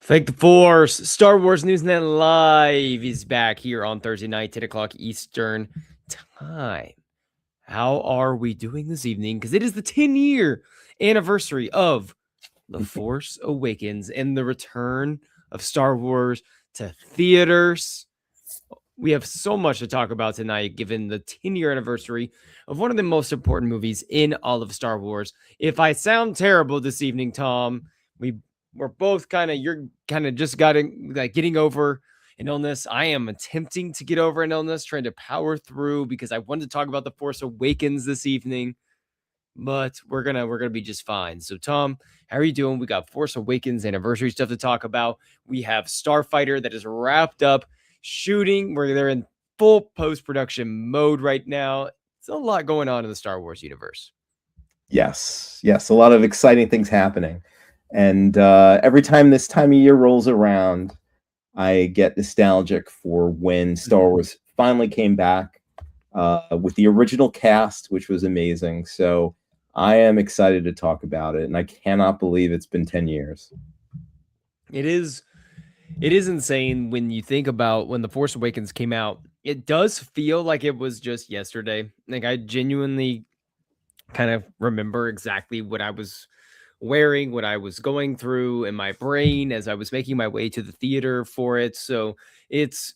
Thank the Force. Star Wars Newsnet Live is back here on Thursday night, 10 o'clock Eastern Time. How are we doing this evening? Because it is the 10-year anniversary of The Force Awakens and the return of Star Wars to theaters. We have so much to talk about tonight, given the 10-year anniversary of one of the most important movies in all of Star Wars. If I sound terrible this evening, Tom, we're both you're kind of just getting over an illness. I am attempting to get over an illness, trying to power through because I wanted to talk about The Force Awakens this evening, but we're gonna be just fine. So Tom, how are you doing? We got Force Awakens anniversary stuff to talk about. We have Starfighter that is wrapped up shooting, where they're in full post-production mode right now. It's a lot going on in the Star Wars universe. Yes, a lot of exciting things happening. And every time this time of year rolls around, I get nostalgic for when Star Wars finally came back with the original cast, which was amazing. So I am excited to talk about it, and I cannot believe it's been 10 years. It is insane when you think about when The Force Awakens came out. It does feel like it was just yesterday. Like, I genuinely kind of remember exactly what I was wearing, what I was going through in my brain as I was making my way to the theater for it. So it's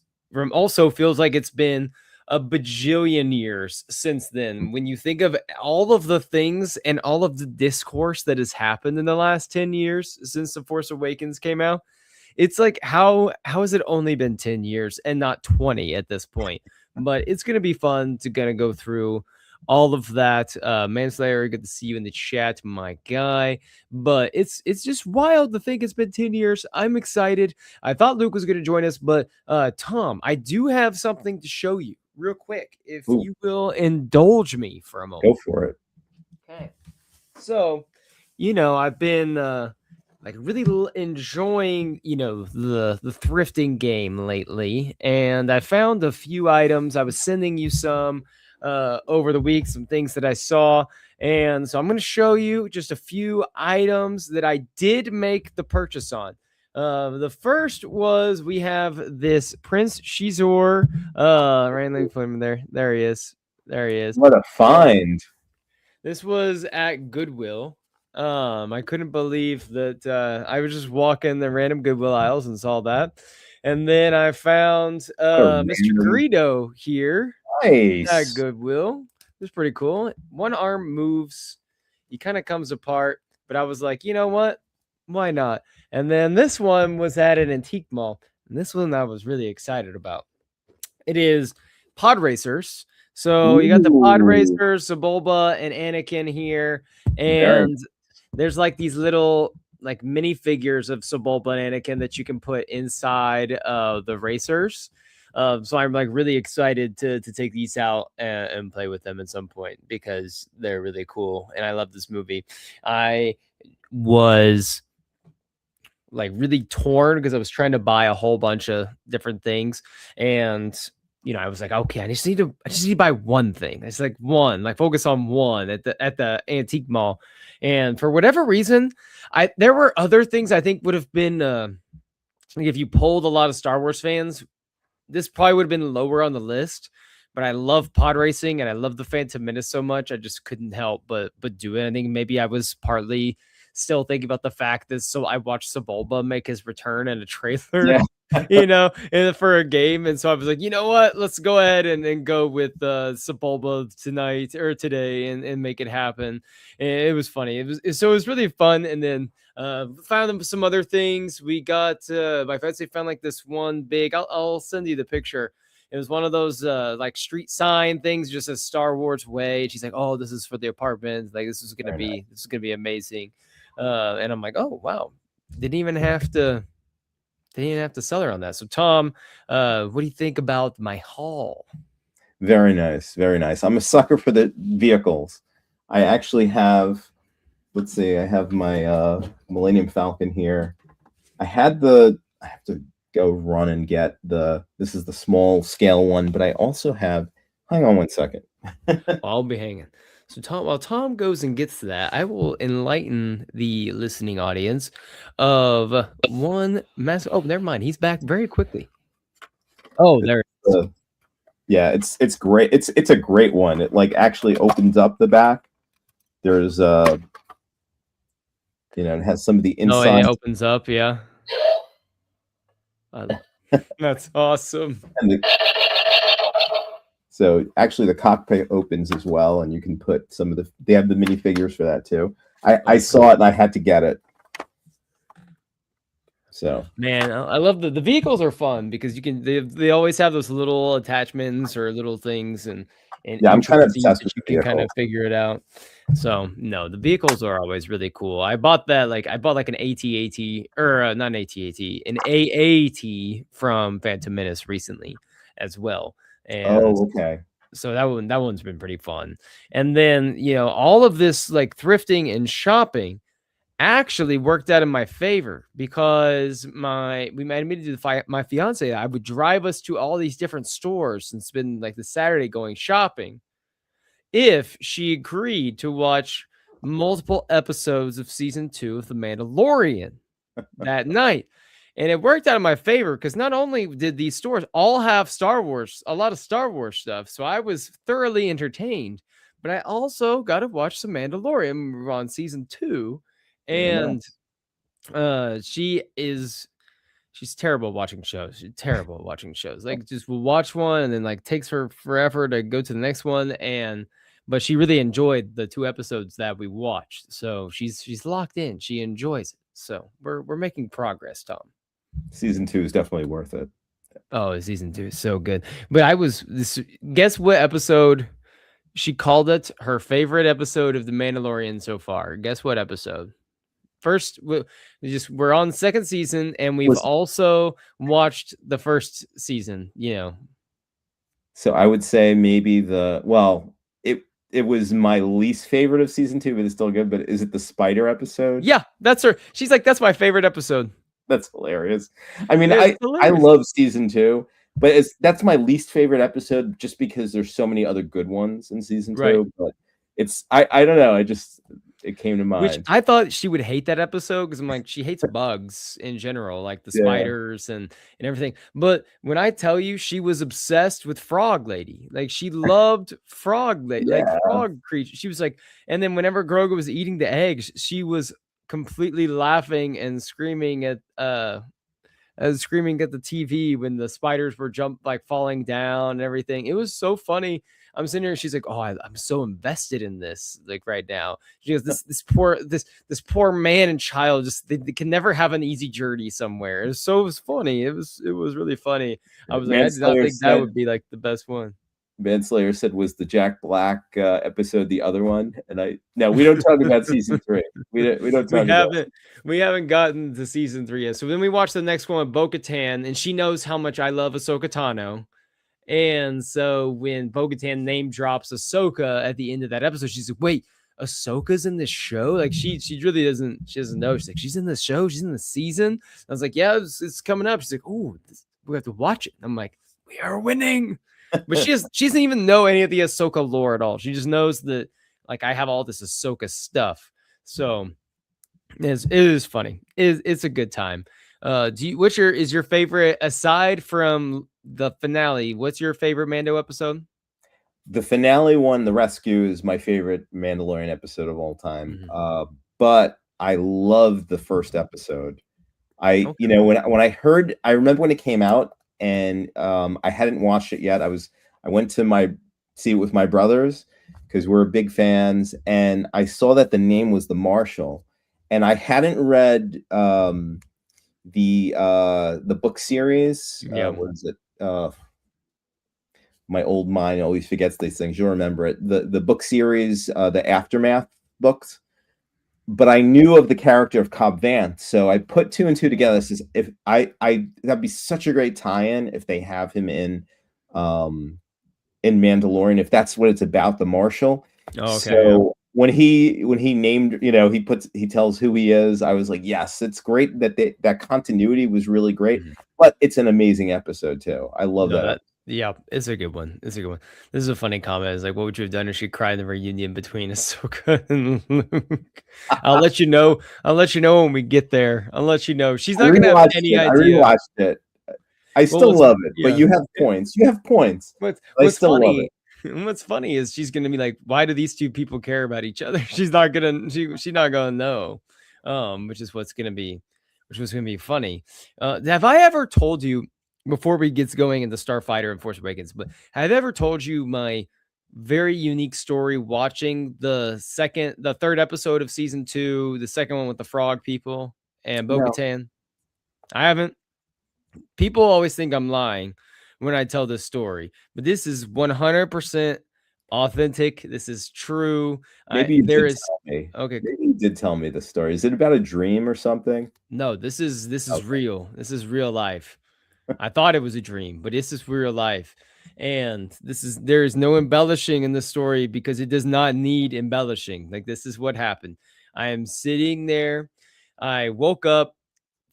also feels like it's been a bajillion years since then. When you think of all of the things and all of the discourse that has happened in the last 10 years since The Force Awakens came out, it's like, how has it only been 10 years and not 20 at this point? But it's going to be fun to kind of go through all of that. Manslayer, good to see you in the chat, my guy. But it's just wild to think it's been 10 years. I'm excited. I thought Luke was going to join us, but Tom, I do have something to show you real quick, if you will indulge me for a moment. Go for it. Okay. So, I've been really enjoying, the thrifting game lately, and I found a few items. I was sending you some over the week, some things that I saw, and so I'm going to show you just a few items that I did make the purchase on. The first was, we have this Prince Shizor. Right, let me put him there. There he is. What a find! This was at Goodwill. I couldn't believe that I was just walking the random Goodwill aisles and saw that. And then I found Mr. Greedo here. Nice. At Goodwill. It was pretty cool. One arm moves. He kind of comes apart. But I was like, you know what? Why not? And then this one was at an antique mall. And this one I was really excited about. It is Pod Racers. So you got the Pod Racers, Sebulba, and Anakin here. And there's like these little like mini figures of Sebulba and Anakin that you can put inside the racers. So I'm like really excited to take these out and play with them at some point, because they're really cool. And I love this movie. I was like really torn because I was trying to buy a whole bunch of different things. And I was like, okay, I just need to buy one thing. It's like focus on one at the antique mall. And for whatever reason, there were other things I think would have been like, if you polled a lot of Star Wars fans, this probably would have been lower on the list. But I love pod racing and I love the Phantom Menace so much, I just couldn't help but do it. I think maybe I was partly still thinking about the fact that I watched Sebulba make his return in a trailer, for a game. And so I was like, you know what, let's go ahead and go with Sebulba tonight or today and make it happen. And it was funny. It was really fun. And then found some other things. We got my fancy found like this one big, I'll send you the picture. It was one of those like street sign things, just a Star Wars way. And she's like, oh, this is for the apartment. Like, this is gonna be amazing. And I'm like, oh wow, didn't even have to sell her on that. So Tom, what do you think about my haul? Very nice, very nice. I'm a sucker for the vehicles. I actually have, let's see, I have my Millennium Falcon here. I have to go run and get this is the small scale one, but I also have, hang on one second. I'll be hanging. So Tom, while Tom goes and gets to that, I will enlighten the listening audience of one massive. Oh, never mind. He's back very quickly. Oh, there. Yeah, it's great. It's a great one. It like actually opens up the back. There's it has some of the Oh, and inside. it opens up. Yeah. That's awesome. So actually, the cockpit opens as well, and you can put some of the. They have the minifigures for that too. I saw it and I had to get it. So man, I love the vehicles are fun because you can they always have those little attachments or little things and yeah, I'm kind of intricacies obsessed that with you the can kind vehicle. of figure it out. So no, the vehicles are always really cool. I bought that I bought like an AT-AT or not an AT-AT, an AAT from Phantom Menace recently as well, and Oh, okay. so that one's been pretty fun. And then all of this like thrifting and shopping actually worked out in my favor because we made me to my fiance. I would drive us to all these different stores and spend like the Saturday going shopping if she agreed to watch multiple episodes of season 2 of The Mandalorian that night. And it worked out in my favor because not only did these stores all have a lot of Star Wars stuff, so I was thoroughly entertained, but I also got to watch The Mandalorian. We're on season 2, Very and nice. she's terrible at watching shows. She's terrible at watching shows. Like just will watch one and then like takes her forever to go to the next one. But she really enjoyed the 2 episodes that we watched. So she's locked in. She enjoys it. So we're making progress, Tom. Season 2 is definitely worth it. Oh, season 2 is so good. But guess what episode she called it her favorite episode of The Mandalorian so far? Guess what episode? First, we're on the second season, and we've also watched the first season. So I would say maybe it was my least favorite of season 2, but it's still good. But is it the spider episode? Yeah, that's her. She's like, that's my favorite episode. That's hilarious. I mean, It's I love season 2, but that's my least favorite episode just because there's so many other good ones in season 2. Right. But I don't know. It came to Which mind. I thought she would hate that episode because I'm like, she hates bugs in general, like the spiders and everything. But when I tell you, she was obsessed with Frog Lady. Like she loved Frog Lady, like frog creature. She was like, and then whenever Grogu was eating the eggs, she was completely laughing and screaming at the TV when the spiders were falling down and everything. It was so funny. I'm sitting here. She's like, "Oh, I'm so invested in this, like right now." She goes, "This poor man and child just they can never have an easy journey somewhere." It was funny. It was really funny. I was like, I did not think that would be like the best one. Manslayer said, was the Jack Black episode the other one? And no, we don't talk about season 3. We don't talk about it. We haven't gotten to season 3 yet. So then we watch the next one with Bo-Katan, and she knows how much I love Ahsoka Tano. And so when Bo-Katan name drops Ahsoka at the end of that episode, she's like, wait, Ahsoka's in this show? Like she really doesn't know. She's like, she's in the show, she's in the season. I was like, yeah, it's coming up. She's like, oh, we have to watch it. I'm like, we are winning. But she doesn't even know any of the Ahsoka lore at all. She just knows that like I have all this Ahsoka stuff. So it is funny. It's a good time. Is your favorite aside from the finale? What's your favorite Mando episode? The finale one, The Rescue, is my favorite Mandalorian episode of all time. But I love the first episode. When I heard, I remember when it came out, and I hadn't watched it yet. I went to see it with my brothers because we're big fans, and I saw that the name was the Marshal, and I hadn't read the book series. What is it? My old mind always forgets these things. You'll remember it. The book series, the Aftermath books. But I knew of the character of Cobb Vanth, so I put 2 and 2 together. Says if that'd be such a great tie-in if they have him in Mandalorian, if that's what it's about, the Marshal. Oh, okay. So when he named, he tells who he is. I was like, yes, it's great that that continuity was really great. But it's an amazing episode too. I love that. Yeah, it's a good one. It's a good one. This is a funny comment. It's like, what would you have done if she cried in the reunion between Ahsoka and Luke? I'll let you know. I'll let you know when we get there. I'll let you know. She's I not gonna have rewatched any it. I idea. rewatched it. I Well, still love it, but yeah. you have points. You have points. I What's still love it. funny what's funny is she's gonna be like, why do these two people care about each other? She's not gonna she's not gonna know. Which is what's gonna be which was gonna be funny. Have I ever told you before we get going into Starfighter and Force Awakens, but have I ever told you my very unique story watching the third episode of season 2, the second one with the frog people and No, Bo-Katan? I haven't. People always think I'm lying when I tell this story, but this is 100% authentic. This is true. maybe you There did is tell me. okay. Maybe you did tell me the story. Is it about a dream or something? No, this is Okay. real. This is real life. I thought it was a dream, but this is real life. And there is no embellishing in the story because it does not need embellishing. Like this is what happened. I am sitting there. I woke up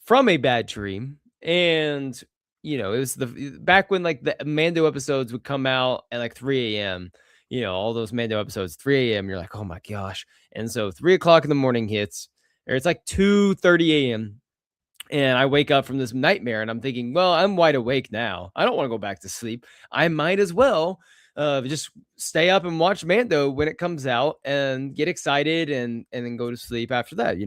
from a bad dream, and it was the back when like the Mando episodes would come out at like 3 a.m. All those Mando episodes 3 a.m. You're like, oh my gosh. And so 3 o'clock in the morning hits, or it's like 2:30 a.m. And I wake up from this nightmare and I'm thinking, well, I'm wide awake now. I don't want to go back to sleep. I might as well just stay up and watch Mando when it comes out and get excited and then go to sleep after that.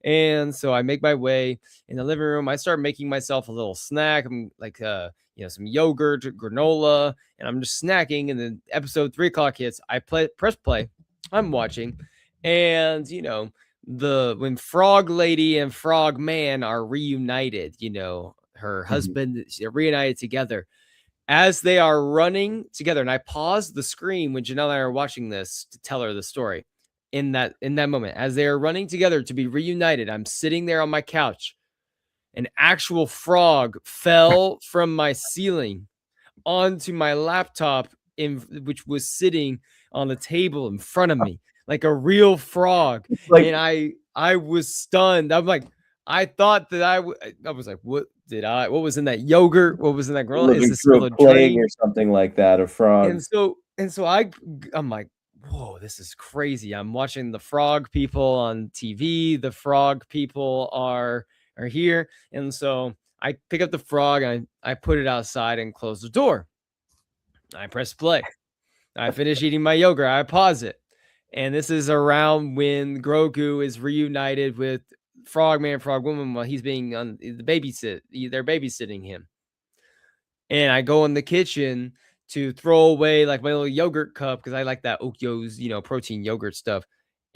And so I make my way in the living room. I start making myself a little snack. I'm like, some yogurt, granola, and I'm just snacking. And then episode 3 o'clock hits. I press play. I'm watching. And, when Frog Lady and Frog Man are reunited, her Mhm. husband, they're reunited together as they are running together. And I paused the screen when Janelle and I are watching this to tell her the story. In that moment, as they are running together to be reunited, I'm sitting there on my couch. An actual frog fell from my ceiling onto my laptop, which was sitting on the table in front of me, like a real frog. It's like And I was stunned. I'm like, I thought that I was like, what was in that yogurt? What was in that granola? Is living this through still a a plague dream? or something like that of And frogs. so I'm like, whoa, this is crazy. I'm watching the frog people on TV. The frog people are here. And so I pick up the frog and I put it outside and close the door. I press play. I finish eating my yogurt. I pause it. And this is around when Grogu is reunited with Frogman, Frogwoman while he's being on the babysit. They're babysitting him. And I go in the kitchen to throw away like my little yogurt cup because I like that Okyo's, protein yogurt stuff.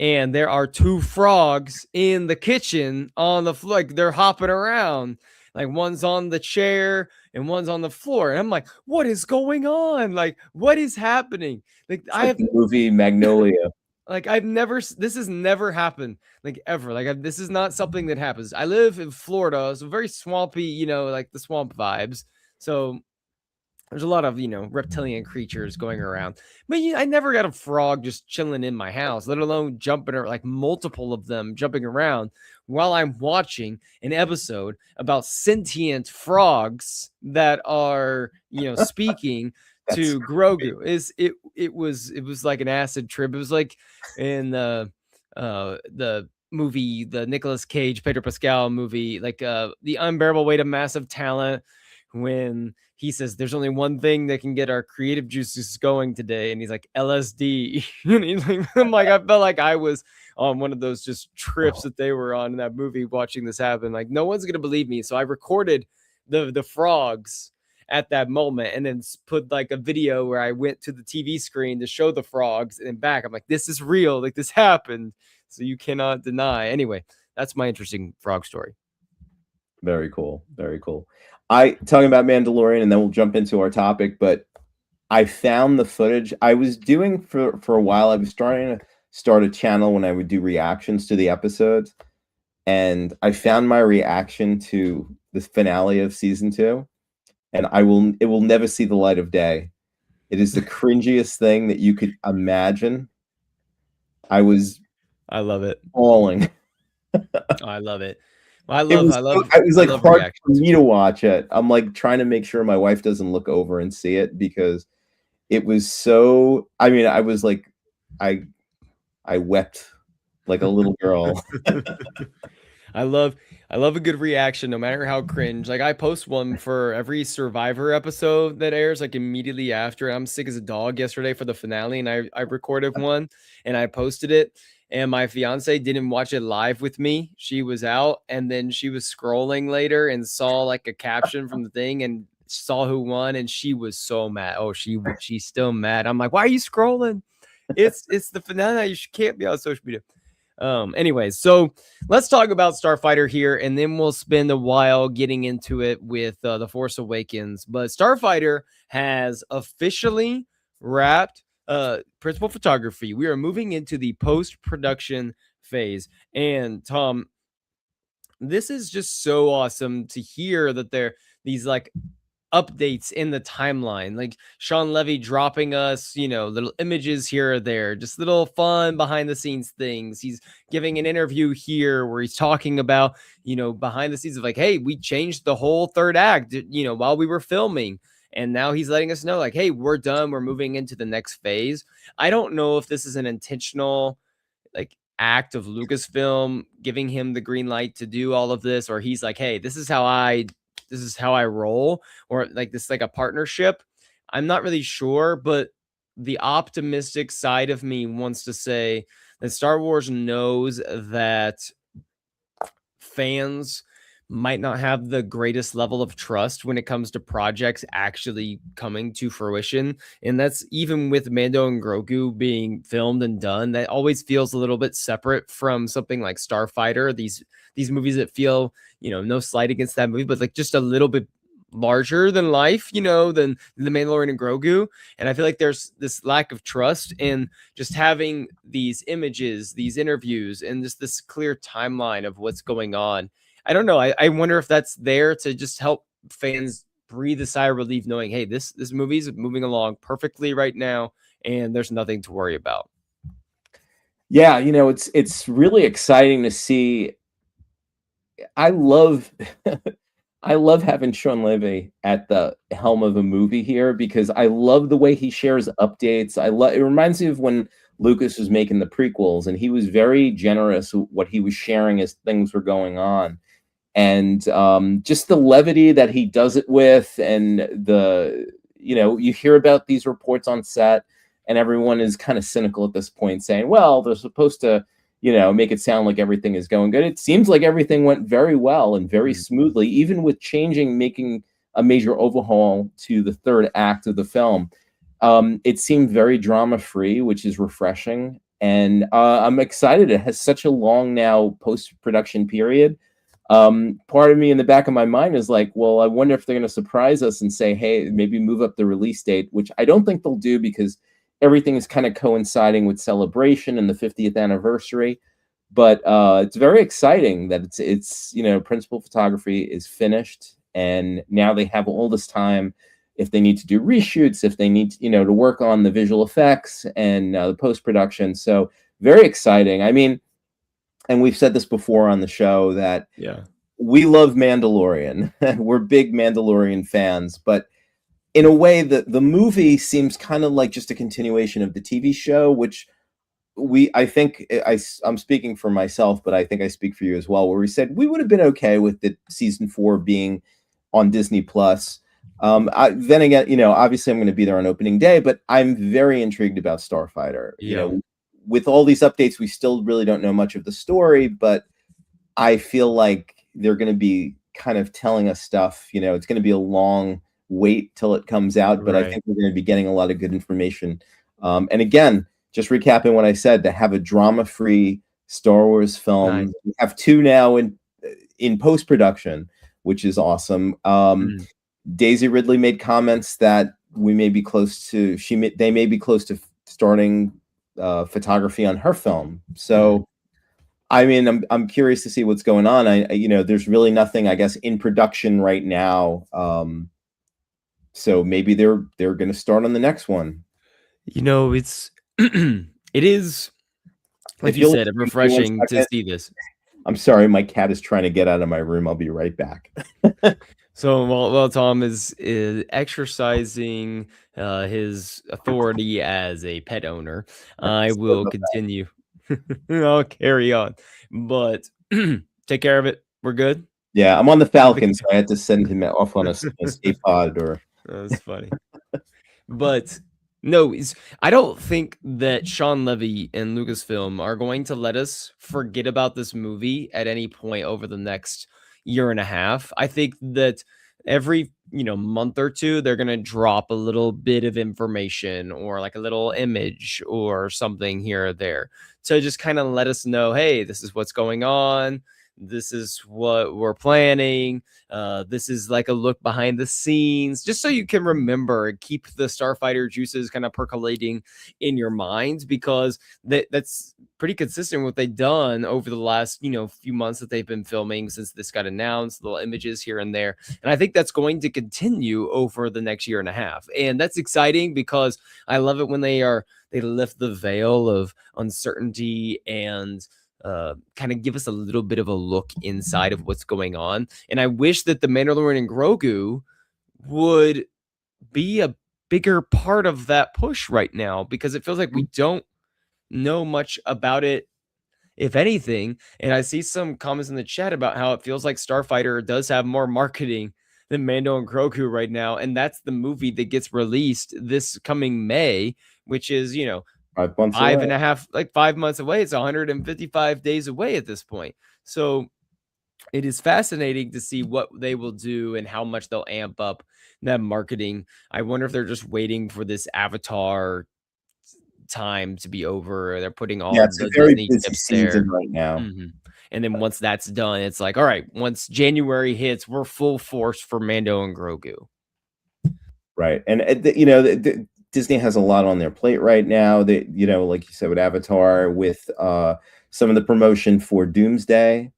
And there are two frogs in the kitchen on the floor. Like they're hopping around. Like one's on the chair and one's on the floor. And I'm like, what is going on? Like, what is happening? Like, It's like the movie Magnolia. this has never happened, like ever. This is not something that happens. I live in Florida, so very swampy, like the swamp vibes. So there's a lot of, reptilian creatures going around. But I never got a frog just chilling in my house, let alone jumping or like multiple of them jumping around while I'm watching an episode about sentient frogs that are, speaking That's to Grogu. It was like an acid trip. It was like in the movie, the Nicolas Cage, Pedro Pascal movie, like The Unbearable Weight of Massive Talent, when he says there's only one thing that can get our creative juices going today, and he's like LSD. And he's like, I felt like I was on one of those just trips that they were on in that movie watching this happen. Like no one's gonna believe me, so I recorded the frogs at that moment and then put like a video where I went to the TV screen to show the frogs and back. I'm like, this is real, like this happened, so you cannot deny. Anyway, that's my interesting frog story. very cool. Very cool. I talking about Mandalorian, and then we'll jump into our topic. But I found the footage I was doing for a while. I was starting to start a channel when I would do reactions to the episodes, and I found my reaction to the finale of season 2, and it will never see the light of day. It is the cringiest thing that you could imagine. I was I love it. falling. I love it. Well, It was it was I like love hard for reactions. me to watch it. I'm like trying to make sure my wife doesn't look over and see it because it was so. I mean, I was like, I I wept like a little girl. I love I love a good reaction no matter how cringe. Like I post one for every Survivor episode that airs like immediately after. I'm sick as a dog yesterday for the finale and I recorded one and I posted it and my fiance didn't watch it live with me. She was out and then she was scrolling later and saw like a caption from the thing and saw who won and she was so mad. Oh, she's still mad. I'm like, "Why are you scrolling? It's the finale. You can't be on social media." Anyways, so let's talk about Starfighter here, and then we'll spend a while getting into it with the Force Awakens. But Starfighter has officially wrapped principal photography. We are moving into the post-production phase. And Tom, this is just so awesome to hear that there these like updates in the timeline, like Sean Levy dropping us, little images here or there, just little fun behind the scenes things. He's giving an interview here where he's talking about, behind the scenes of like, hey, we changed the whole third act, while we were filming. And now he's letting us know, like, hey, we're done. We're moving into the next phase. I don't know if this is an intentional like act of Lucasfilm giving him the green light to do all of this, or he's like, hey, this is how I roll, or like this like a partnership. I'm not really sure, but the optimistic side of me wants to say that Star Wars knows that fans might not have the greatest level of trust when it comes to projects actually coming to fruition. And that's even with Mando and Grogu being filmed and done. That always feels a little bit separate from something like Starfighter. These movies that feel, no slight against that movie, but like just a little bit larger than life, than the Mandalorian and Grogu. And I feel like there's this lack of trust in just having these images, these interviews, and just this clear timeline of what's going on. I don't know. I wonder if that's there to just help fans breathe a sigh of relief, knowing, hey, this movie's moving along perfectly right now, and there's nothing to worry about. Yeah, it's really exciting to see. I love I love having Sean Levy at the helm of a movie here because I love the way he shares updates. It reminds me of when Lucas was making the prequels and he was very generous with what he was sharing as things were going on. And just the levity that he does it with, and you hear about these reports on set and everyone is kind of cynical at this point saying, well, they're supposed to make it sound like everything is going good. It seems like everything went very well and very smoothly, even with making a major overhaul to the third act of the film. It seemed very drama-free, which is refreshing. And I'm excited. It has such a long now post-production period. Part of me in the back of my mind is like, well, I wonder if they're going to surprise us and say, hey, maybe move up the release date, which I don't think they'll do because everything is kind of coinciding with Celebration and the 50th anniversary. But it's very exciting that it's principal photography is finished, and now they have all this time if they need to do reshoots, if they need to work on the visual effects and the post-production. So very exciting. I mean, and we've said this before on the show that we love Mandalorian. We're big Mandalorian fans, but in a way, the movie seems kind of like just a continuation of the TV show, which I think I'm speaking for myself, but I think I speak for you as well, where we said we would have been okay with the season 4 being on Disney Plus. Then again, obviously I'm going to be there on opening day, but I'm very intrigued about Starfighter. With all these updates, we still really don't know much of the story, but I feel like they're going to be kind of telling us stuff. It's going to be a long wait till it comes out, but I think we're going to be getting a lot of good information. And again, just recapping what I said, to have a drama-free Star Wars film. Nice. We have 2 now in post-production, which is awesome. Daisy Ridley made comments that we may be close to. They may be close to starting photography on her film. So, I mean, I'm curious to see what's going on. There's really nothing, I guess, in production right now. So maybe they're going to start on the next one. It's it is, like you said, refreshing to see this. I'm sorry, my cat is trying to get out of my room. I'll be right back. So while Tom is exercising his authority as a pet owner, I Sorry will about that. continue. I'll carry on, but take care of it. We're good. Yeah, I'm on the Give the Falcon, so I had to send him off on a escape pod or That's funny. But no, I don't think that Sean Levy and Lucasfilm are going to let us forget about this movie at any point over the next year and a half. I think that every month or two they're going to drop a little bit of information or like a little image or something here or there to just kind of let us know, hey, this is what's going on, this is what we're planning, this is like a look behind the scenes, just so you can remember and keep the Starfighter juices kind of percolating in your mind, because that's pretty consistent with what they've done over the last few months that they've been filming since this got announced. Little images here and there, and I think that's going to continue over the next year and a half, and that's exciting because I love it when they lift the veil of uncertainty and kind of give us a little bit of a look inside of what's going on. And I wish that the Mandalorian and Grogu would be a bigger part of that push right now, because it feels like we don't know much about it, if anything. And I see some comments in the chat about how it feels like Starfighter does have more marketing than Mando and Grogu right now. And that's the movie that gets released this coming May, which is, 5 months five away. and a half, like 5 months away. It's 155 days away at this point. So it is fascinating to see what they will do and how much they'll amp up that marketing. I wonder if they're just waiting for this Avatar time to be over. They're putting Yeah, all it's a the very Disney busy chips season there. right now. And then once that's done, it's like, all right, once January hits, we're full force for Mando and Grogu. Right, and, Disney has a lot on their plate right now. They, like you said, with Avatar, with, some of the promotion for Doomsday,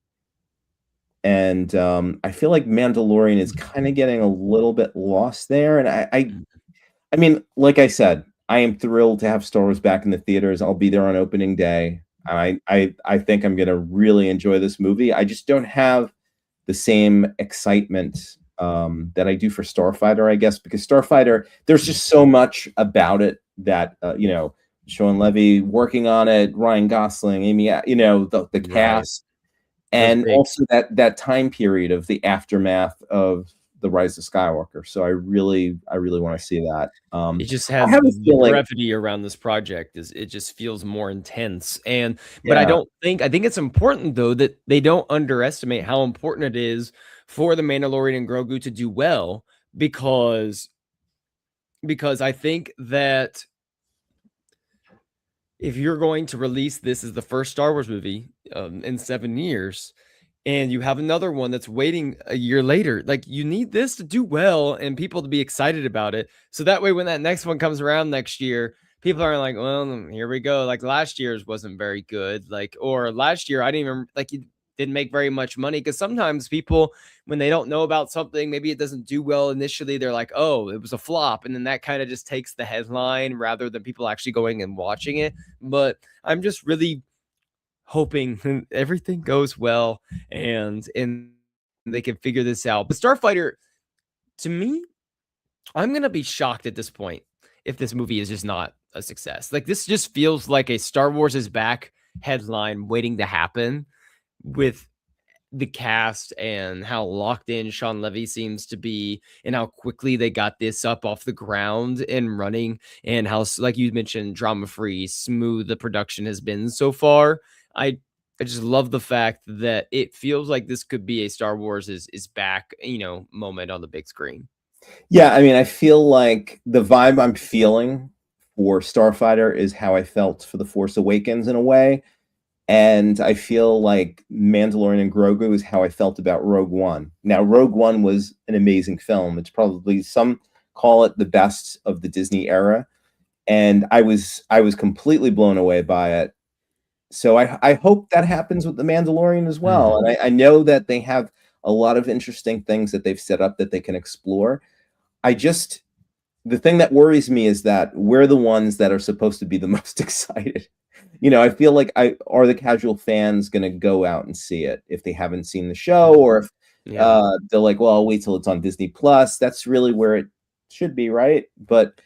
and, I feel like Mandalorian is kinda getting a little bit lost there, and I mean, like I said, I am thrilled to have Star Wars back in the theaters. I'll be there on opening day. I think I'm gonna really enjoy this movie. I just don't have the same excitement that I do for Starfighter, I guess, because Starfighter, there's just so much about it that Sean Levy working on it, Ryan Gosling, Amy, the Right. cast, Those and big. also that time period of the aftermath of the Rise of Skywalker. So I really want to see that. It just I has have a the feeling, brevity around this project, is it just feels more intense. And but yeah, I think it's important though that they don't underestimate how important it is for the Mandalorian and Grogu to do well, because I think that if you're going to release this as the first Star Wars movie in 7 years, and you have another one that's waiting a year later, like, you need this to do well and people to be excited about it. So that way, when that next one comes around next year, people aren't like, well, here we go. Like last year's wasn't very good. Like, or last year, I didn't even like, you didn't make very much money. Cause sometimes people, when they don't know about something, maybe it doesn't do well initially, they're like, oh, it was a flop. And then that kind of just takes the headline rather than people actually going and watching it. But I'm just really hoping everything goes well and they can figure this out. But Starfighter, to me, I'm gonna be shocked at this point if this movie is just not a success. Like, this just feels like a Star Wars is back headline waiting to happen, with the cast and how locked in Sean Levy seems to be, and how quickly they got this up off the ground and running, and how, like you mentioned, drama free, smooth the production has been so far. I I just love the fact that it feels like this could be a Star Wars is back, moment on the big screen. yeah. I mean, I feel like the vibe I'm feeling for Starfighter is how I felt for the Force Awakens in a way. And I feel like Mandalorian and Grogu is how I felt about Rogue One. Now, Rogue One was an amazing film. It's probably, some call it the best of the Disney era, and I was completely blown away by it. So I hope that happens with the Mandalorian as well. Mhm. And I know that they have a lot of interesting things that they've set up that they can explore. I just, the thing that worries me is that we're the ones that are supposed to be the most excited. I feel like are the casual fans going to go out and see it if they haven't seen the show, or if Yeah. they're like, well, I'll wait till it's on Disney Plus. That's really where it should be, right? But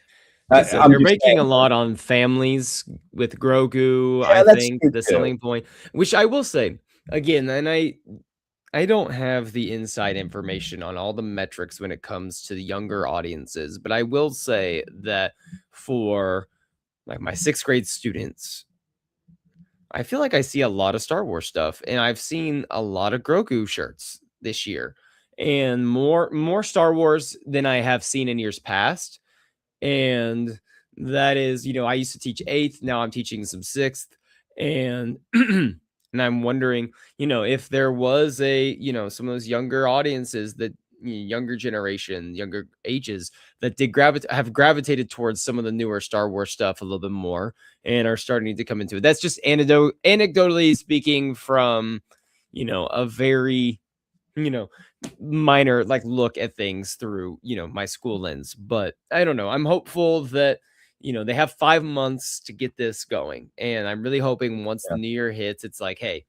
I'm They're just making a saying, lot on families with Grogu, yeah, I that's think, true the too. selling point, which I will say, again, and I don't have the inside information on all the metrics when it comes to the younger audiences, but I will say that for, like, my 6th grade students, I feel like I see a lot of Star Wars stuff, and I've seen a lot of Grogu shirts this year, and more Star Wars than I have seen in years past. And that is, I used to teach 8th, now I'm teaching some 6th, and and I'm wondering, if there was some of those younger audiences that younger generation, younger ages that have gravitated towards some of the newer Star Wars stuff a little bit more and are starting to come into it. That's just anecdotally speaking from, a very, you know, minor like look at things through, my school lens. But I don't know. I'm hopeful that, they have 5 months to get this going. And I'm really hoping once the Yeah. new year hits, it's like, hey,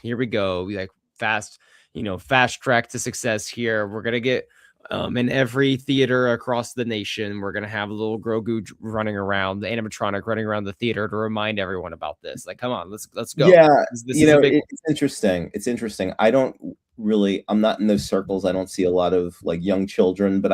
here we go. We like fast, fast track to success here. We're gonna get in every theater across the nation. We're gonna have a little Grogu running around, the animatronic running around the theater to remind everyone about this. Like, come on, let's go. Yeah, This is a big one. it's interesting. It's interesting. I don't really. I'm not in those circles. I don't see a lot of like young children, but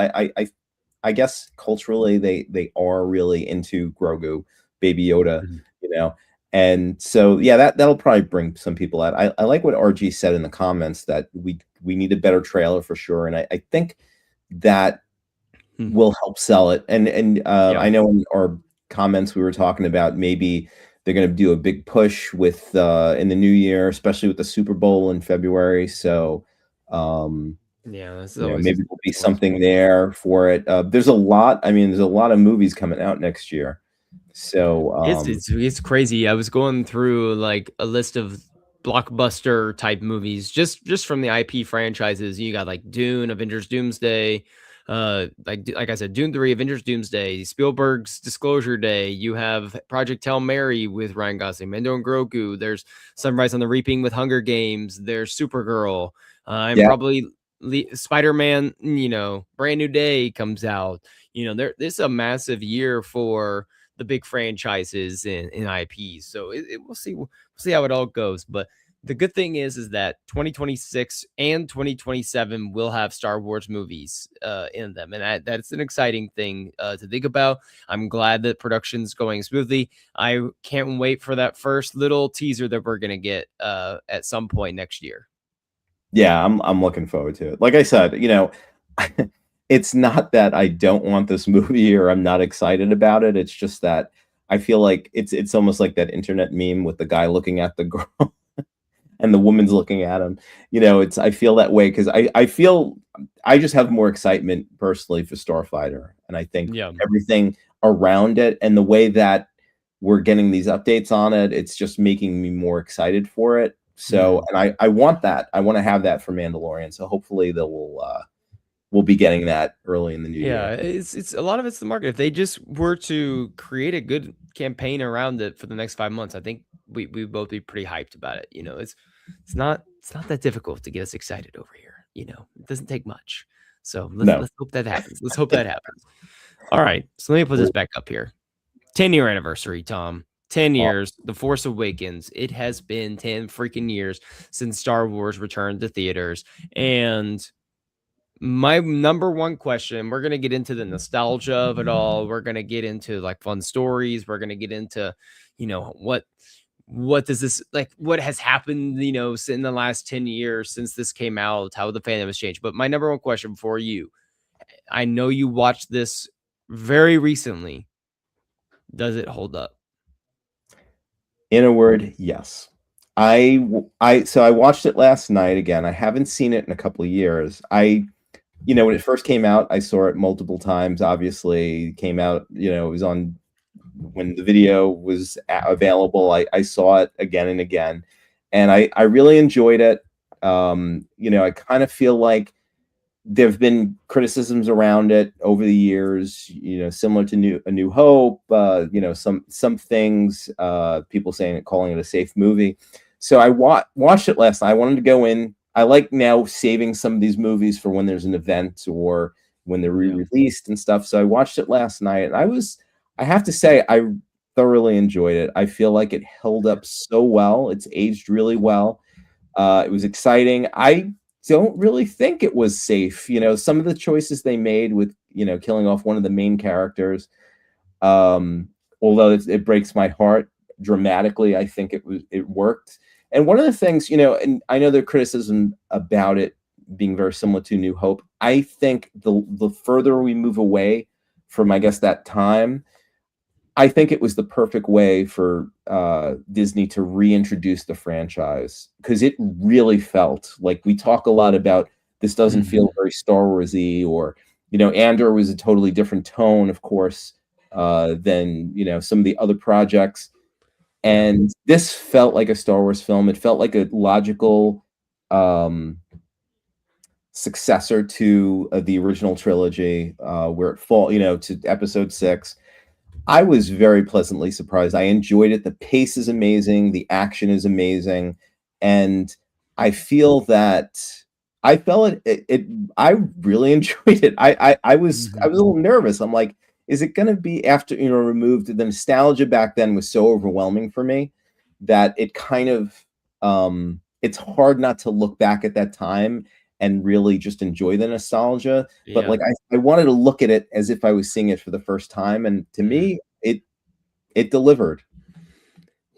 I guess culturally they are really into Grogu, Baby Yoda, Mhm. you know. And so yeah, that'll probably bring some people out. I like what RG said in the comments that we need a better trailer for sure, and I think that Hmm. will help sell it. And Yeah. I know in our comments we were talking about maybe they're going to do a big push with in the new year, especially with the Super Bowl in February. So um, Yeah, that's always maybe there'll be that's always something there for it. There's a lot. I mean, there's a lot of movies coming out next year. So it's crazy. I was going through like a list of blockbuster type movies just from the IP franchises. You got like Dune, Avengers Doomsday, like I said, Dune 3, Avengers Doomsday, Spielberg's Disclosure Day. You have Project Hail Mary with Ryan Gosling, Mendo and Grogu. There's Sunrise on the Reaping with Hunger Games. There's Supergirl. I'm yeah, probably Spider-Man, Brand New Day comes out. This is a massive year for the big franchises and IPs. So we'll see how it all goes. But the good thing is that 2026 and 2027 will have Star Wars movies in them, and that's an exciting thing to think about. I'm glad that production's going smoothly. I can't wait for that first little teaser that we're gonna get at some point next year. yeah, I'm looking forward to it. Like I said, it's not that I don't want this movie or I'm not excited about it. It's just that I feel like it's almost like that internet meme with the guy looking at the girl and the woman's looking at him. It's I feel that way because I feel I just have more excitement personally for Starfighter, and I think Yeah. everything around it and the way that we're getting these updates on it, it's just making me more excited for it. So, Mhm. and I want that. I want to have that for Mandalorian. So hopefully we'll be getting that early in the new Yeah, year. it's a lot of it's the market. If they just were to create a good campaign around it for the next 5 months, I think we both be pretty hyped about it. It's not that difficult to get us excited over here. It doesn't take much. So let's No. let's hope that happens. Let's hope that happens. All right, so let me put this back up here. 10-year anniversary, Tom. 10 years, The Force Awakens. It has been 10 freaking years since Star Wars returned to theaters, and my number one question, we're gonna get into the nostalgia of it all. We're gonna get into like fun stories. We're gonna get into, what does this like what has happened, in the last 10 years since this came out, how the fandom has changed. But my number one question for you, I know you watched this very recently. Does it hold up? In a word, yes. I watched it last night again. I haven't seen it in a couple of years. When it first came out, I saw it multiple times. Obviously, it came out, it was on when the video was available. I saw it again and again, and I really enjoyed it. I kind of feel like there have been criticisms around it over the years, similar to A New Hope. Some things, people saying calling it a safe movie. So I watched it last night. I wanted to go in. I like now saving some of these movies for when there's an event or when they're Yeah. re-released and stuff. So I watched it last night, and I have to say, I thoroughly enjoyed it. I feel like it held up so well. It's aged really well. It was exciting. I don't really think it was safe. Some of the choices they made with, killing off one of the main characters, um, although it breaks my heart dramatically, I think it worked. And one of the things, and I know the criticism about it being very similar to New Hope. I think the further we move away from, I guess, that time, I think it was the perfect way for Disney to reintroduce the franchise, because it really felt like, we talk a lot about this doesn't feel very Star Warsy, or Andor was a totally different tone, of course, than some of the other projects, Yeah. and this felt like a Star Wars film. It felt like a logical successor to the original trilogy, where it fall to Episode 6. I was very pleasantly surprised. I enjoyed it. The pace is amazing. The action is amazing. And I feel that I felt I really enjoyed it. I was a little nervous. I'm like, is it going to be, after, removed the nostalgia back then was so overwhelming for me that it kind of, it's hard not to look back at that time and really just enjoy the nostalgia. But Yeah. like, I wanted to look at it as if I was seeing it for the first time, and to Mhm. me, it delivered.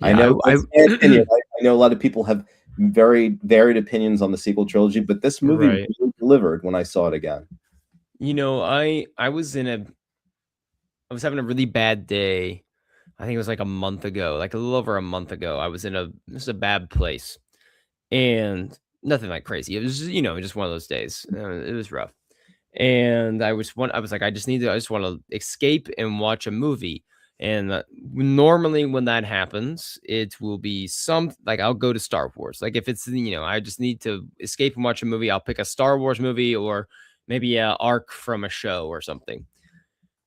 I Yeah. know I that's my opinion. I know a lot of people have very varied opinions on the sequel trilogy, but this movie right. really delivered when I saw it again. I was having a really bad day. I think it was like a month ago, like a little over a month ago. I was in just a bad place, and nothing like crazy. It was just, just one of those days. It was rough. And I was like, I just want to escape and watch a movie. And normally when that happens, it will be like, I'll go to Star Wars. Like, if it's, I just need to escape and watch a movie, I'll pick a Star Wars movie, or maybe a arc from a show or something.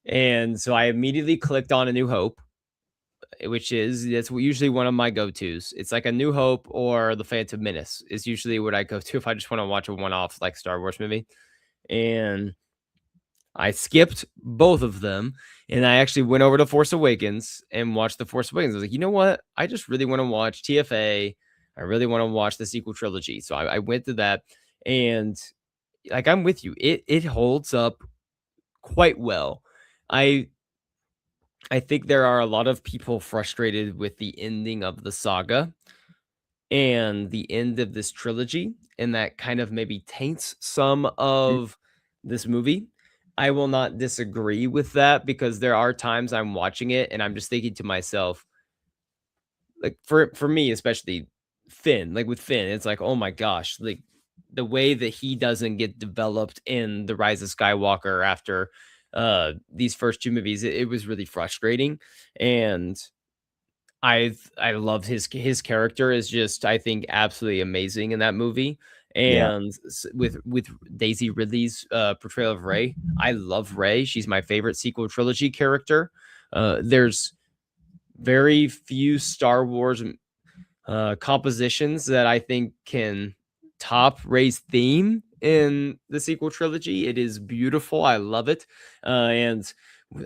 And so I immediately clicked on A New Hope, that's usually one of my go-tos. It's like A New Hope or The Phantom Menace is usually what I go to if I just want to watch a one-off like Star Wars movie. And I skipped both of them, and I actually went over to Force Awakens and watched The Force Awakens. I was like, you know what? I just really want to watch TFA. I really want to watch the sequel trilogy. So I went to that, and like, I'm with you. It holds up quite well. I I think there are a lot of people frustrated with the ending of the saga and the end of this trilogy, and that kind of maybe taints some of this movie. I will not disagree with that, because there are times I'm watching it and I'm just thinking to myself, like, for me, especially Finn, like with Finn, it's like, oh my gosh, like the way that he doesn't get developed in The Rise of Skywalker after these first two movies, it was really frustrating. And I love his character is just, I think, absolutely amazing in that movie. Yeah, And with Daisy Ridley's portrayal of Rey, I love Rey. She's my favorite sequel trilogy character. There's very few Star Wars compositions that I think can top Rey's theme in the sequel trilogy. It is beautiful. I love it. And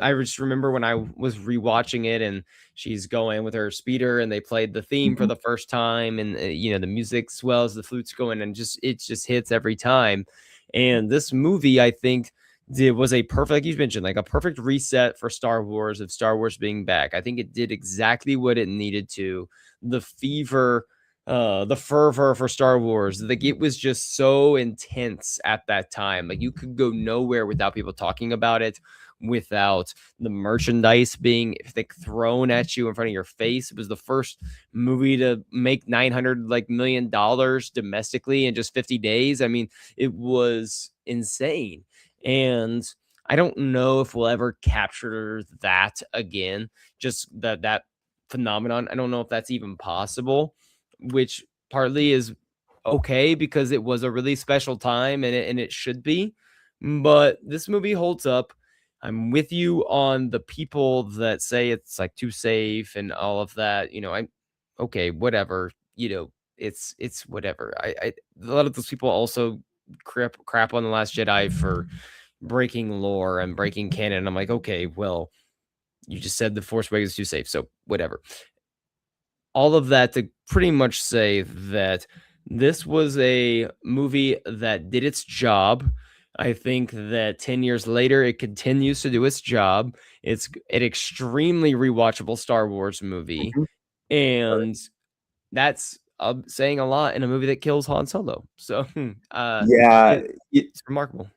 I just remember when I was rewatching it, and she's going with her speeder and they played the theme for mhm, the first time, and the music swells, the flute's going, and it just hits every time. And this movie, I think, was a perfect, like you mentioned, like a perfect reset for Star Wars, of Star Wars being back. I think it did exactly what it needed to. The fever, the fervor for Star Wars, like, it was just so intense at that time. Like, you could go nowhere without people talking about it, without the merchandise being like thrown at you in front of your face. It was the first movie to make 900 like $1 million domestically in just 50 days. I mean, it was insane. And I don't know if we'll ever capture that again. Just that phenomenon. I don't know if that's even possible, which partly is okay, because it was a really special time, and it should be. but this movie holds up. I'm with you on the people that say it's like too safe and all of that. I'm okay, whatever. It's whatever. I A lot of those people also crap on the Last Jedi for breaking lore and breaking canon. I'm like, okay, well, you just said the Force Awakens is too safe, so whatever. All of that to pretty much say that this was a movie that did its job. I think that 10 years later, it continues to do its job. It's an extremely rewatchable Star Wars movie. Mhm. And that's saying a lot in a movie that kills Han Solo. So Yeah, it, y it's remarkable.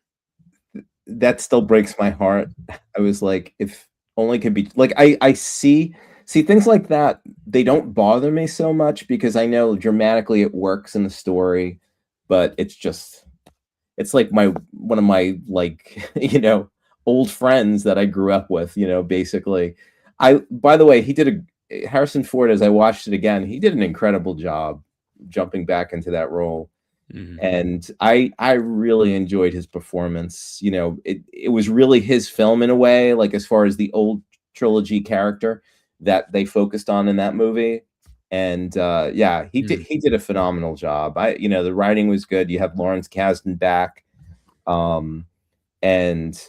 that still breaks my heart. I was like, if only could be like I see things like that, they don't bother me so much because I know dramatically it works in the story, but it's like my one of my like, old friends that I grew up with, basically. I By the way, he did a Harrison Ford, as I watched it again, he did an incredible job jumping back into that role. Mhm. And I really enjoyed his performance. It was really his film in a way, like as far as the old trilogy character that they focused on in that movie. And yeah, Mhm. he did a phenomenal job. The writing was good. You have Lawrence Kasdan back, um, and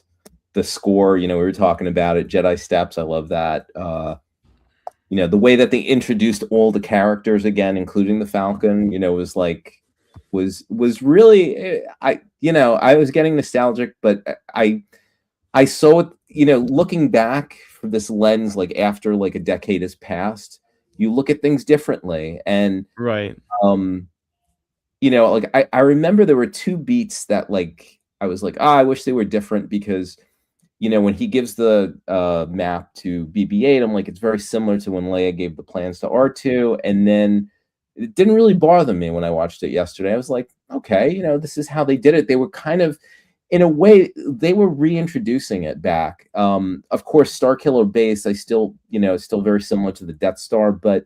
the score. We were talking about it. Jedi Steps. I love that. The way that they introduced all the characters again, including the Falcon, was like was really I was getting nostalgic, but I saw it, looking back from this lens, like after like a decade has passed, you look at things differently. And Right. um like I remember there were two beats that like I was like, I wish they were different because when he gives the map to BB-8, I'm like, it's very similar to when Leia gave the plans to R2. And then it didn't really bother me when I watched it yesterday. I was like, okay, this is how they did it. They were kind of, in a way, they were reintroducing it back. Of course, Starkiller Base, I still, still very similar to the Death Star, but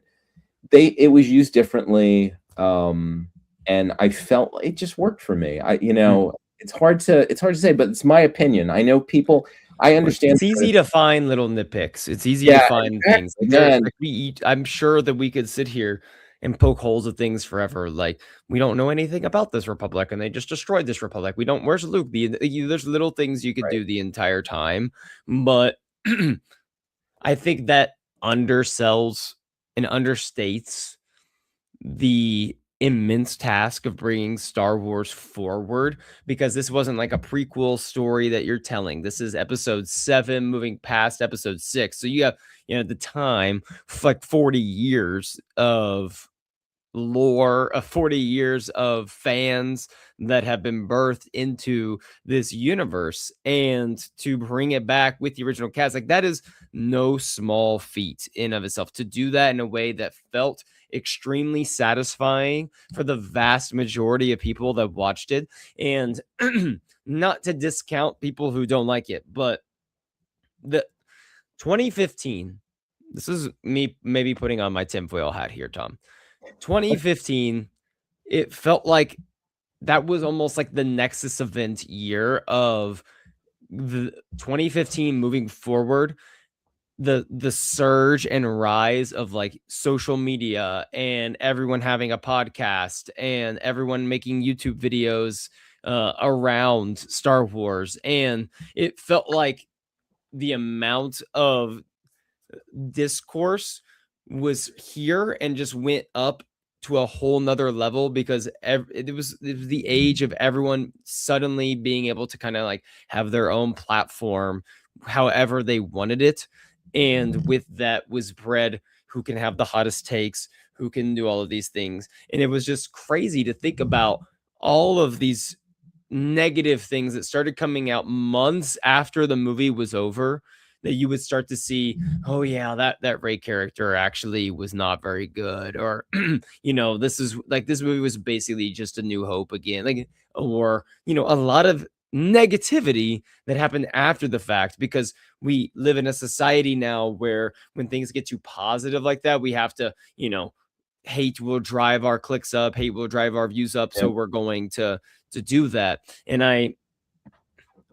it was used differently. And I felt it just worked for me. It's hard to say, but it's my opinion. I know people. I Well, understand. it's easy to find little nitpicks. It's easy to Yeah, find exactly, things. Like man. we eat. I'm sure that we could sit here and poke holes of things forever. Like we don't know anything about this republic, and they just destroyed this republic. We don't. Where's Luke? There's little things you could Right. do the entire time, but I think that undersells and understates the immense task of bringing Star Wars forward, because this wasn't like a prequel story that you're telling. This is episode 7 moving past episode 6. So you have, at the time, like 40 years of lore, of 40 years of fans that have been birthed into this universe, and to bring it back with the original cast, like that is no small feat in of itself. To do that in a way that felt extremely satisfying for the vast majority of people that watched it, and not to discount people who don't like it, but the 2015, this is me maybe putting on my tinfoil hat here, Tom. 2015, it felt like that was almost like the nexus event year of the 2015 moving forward. The surge and rise of like social media and everyone having a podcast and everyone making YouTube videos around Star Wars, and it felt like the amount of discourse was here and just went up to a whole nother level, because it was the age of everyone suddenly being able to kind of like have their own platform however they wanted it. And with that was bred who can have the hottest takes, who can do all of these things. And it was just crazy to think about all of these negative things that started coming out months after the movie was over, that you would start to see, oh yeah, that Ray character actually was not very good, or this is like, this movie was basically just a New Hope again, like, or a lot of negativity that happened after the fact, because we live in a society now where when things get too positive like that, we have to, hate will drive our clicks up, hate will drive our views up, Yeah. so we're going to do that. And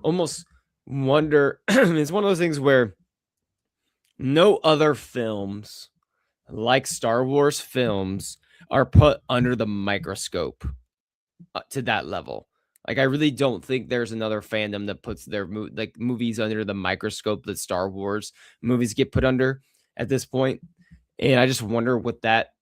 almost wonder. It's one of those things where no other films like Star Wars films are put under the microscope to that level. Like, I really don't think there's another fandom that puts their movies under the microscope that Star Wars movies get put under at this point. And I just wonder what that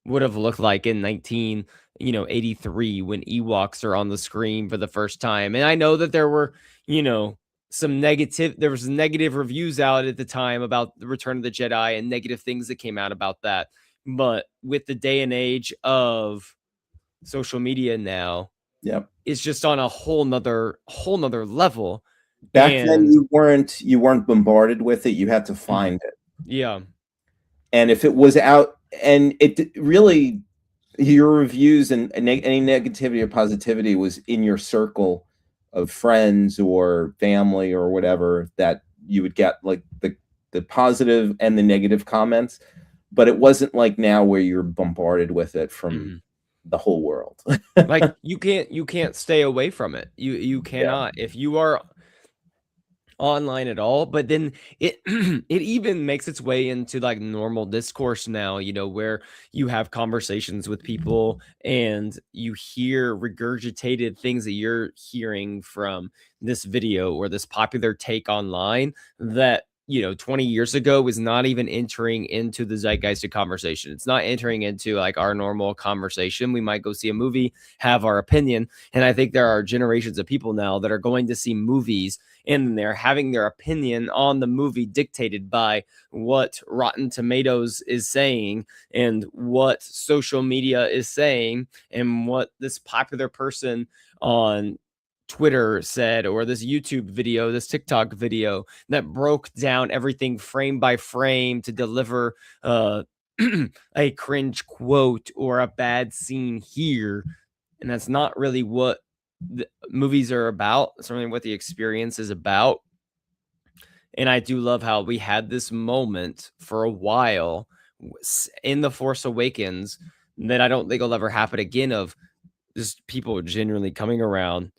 would have looked like in 1983 when Ewoks are on the screen for the first time. And I know that there were, there was negative reviews out at the time about the Return of the Jedi and negative things that came out about that. But with the day and age of social media now, Yep. it's just on a whole nother level. Back then And you weren't bombarded with it. You had to find it. yeah. And if it was out, and it really, your reviews and any negativity or positivity was in your circle of friends or family or whatever, that you would get like the positive and the negative comments. But it wasn't like now where you're bombarded with it from the whole world. Like, you can't stay away from it. You cannot. If you are online at all, but then it it even makes its way into like normal discourse now, where you have conversations with people and you hear regurgitated things that you're hearing from this video or this popular take online that 20 years ago was not even entering into the zeitgeist of conversation. It's not entering into like our normal conversation. We might go see a movie, have our opinion, and I think there are generations of people now that are going to see movies and they're having their opinion on the movie dictated by what Rotten Tomatoes is saying and what social media is saying and what this popular person on Twitter said, or this YouTube video, this TikTok video that broke down everything frame by frame to deliver a cringe quote or a bad scene here. And that's not really what the movies are about. It's really what the experience is about. And I do love how we had this moment for a while in The Force Awakens that I don't think will ever happen again, of just people genuinely coming around